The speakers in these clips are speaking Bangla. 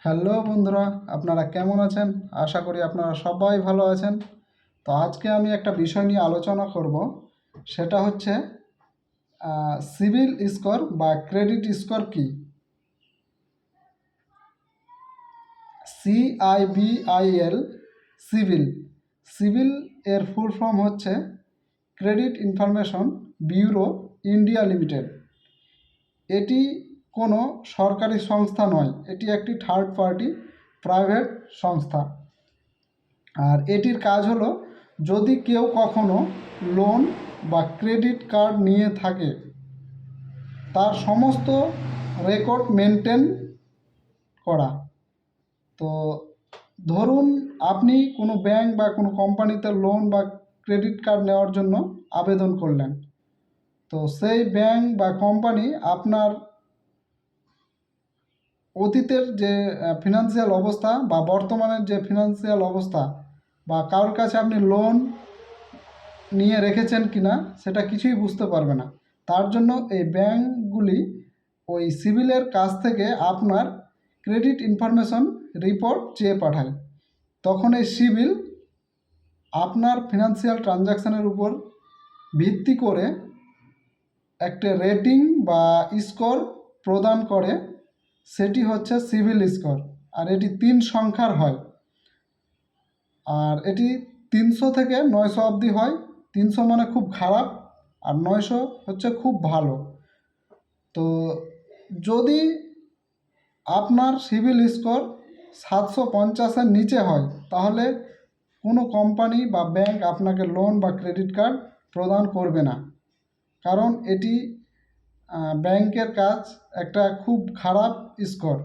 হ্যালো বন্ধুরা, আপনারা কেমন আছেন? আশা করি আপনারা সবাই ভালো আছেন। তো আজকে আমি একটা বিষয় নিয়ে আলোচনা করব, সেটা হচ্ছে সিবিল স্কোর বা ক্রেডিট স্কোর কি। CIBIL, civil. সিভিল এর ফুল ফর্ম হচ্ছে credit information bureau India limited. এটি কোনো সরকারি সংস্থা নয়, এটি একটি থার্ড পার্টি প্রাইভেট সংস্থা। আর এটির কাজ হলো, যদি কেউ কখনো লোন বা ক্রেডিট কার্ড নিয়ে থাকে, তার সমস্ত রেকর্ড মেনটেন করা। তো ধরুন আপনি কোনো ব্যাংক বা কোনো কোম্পানিতে লোন বা ক্রেডিট কার্ড নেওয়ার জন্য আবেদন করলেন। তো সেই ব্যাংক বা কোম্পানি আপনার অতীতের যে ফিনান্সিয়াল অবস্থা বা বর্তমানের যে ফিনান্সিয়াল অবস্থা, বা কারোর কাছে আপনি লোন নিয়ে রেখেছেন কিনা সেটা কিছুই বুঝতে পারবে না। তার জন্য এই ব্যাংকগুলি ওই সিভিলের কাছ থেকে আপনার ক্রেডিট ইনফরমেশন রিপোর্ট চেয়ে পাঠায়। তখন এই সিভিল আপনার ফিনান্সিয়াল ট্রানজ্যাকশানের উপর ভিত্তি করে একটা রেটিং বা স্কোর প্রদান করে, সেটি হচ্ছে সিভিল স্কোর। আর এটি 3 সংখ্যার হয়, আর এটি 300 থেকে 900 অবধি হয়। 300 মানে খুব খারাপ, আর 900 হচ্ছে খুব ভালো। তো যদি আপনার সিভিল স্কোর 750-এর নিচে হয়, তাহলে কোনো কোম্পানি বা ব্যাংক আপনাকে লোন বা ক্রেডিট কার্ড প্রদান করবে না, কারণ এটি ব্যাংকের কাজ একটা খুব খারাপ স্কোর।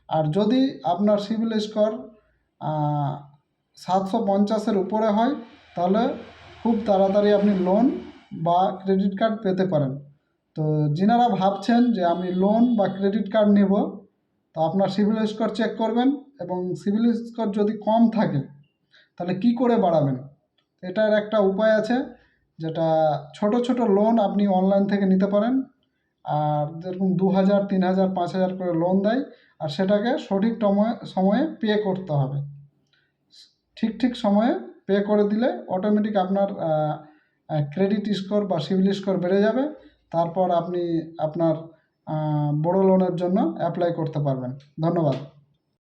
আর যদি আপনার সিভিল স্কোর 750-এর উপরে হয়, তাহলে খুব তাড়াতাড়ি আপনি লোন বা ক্রেডিট কার্ড পেতে পারেন। তো যিনারা ভাবছেন যে আমি লোন বা ক্রেডিট কার্ড নেব, তো আপনার সিভিল স্কোর চেক করবেন, এবং সিভিল স্কোর যদি কম থাকে তাহলে কি করে বাড়াবেন। এটার একটা উপায় আছে, যেটা ছোট ছোট লোন আপনি অনলাইন থেকে নিতে পারেন। আর যেরকম 2000, 3000, 5000 করে লোন দেয়, আর সেটাকে সঠিক সময়ে পে করতে হবে। ঠিক সময়ে পে করে দিলে অটোমেটিক আপনার ক্রেডিট স্কোর বা সিভিল স্কোর বেড়ে যাবে। তারপর আপনি আপনার বড় লোনের জন্য অ্যাপ্লাই করতে পারবেন। ধন্যবাদ।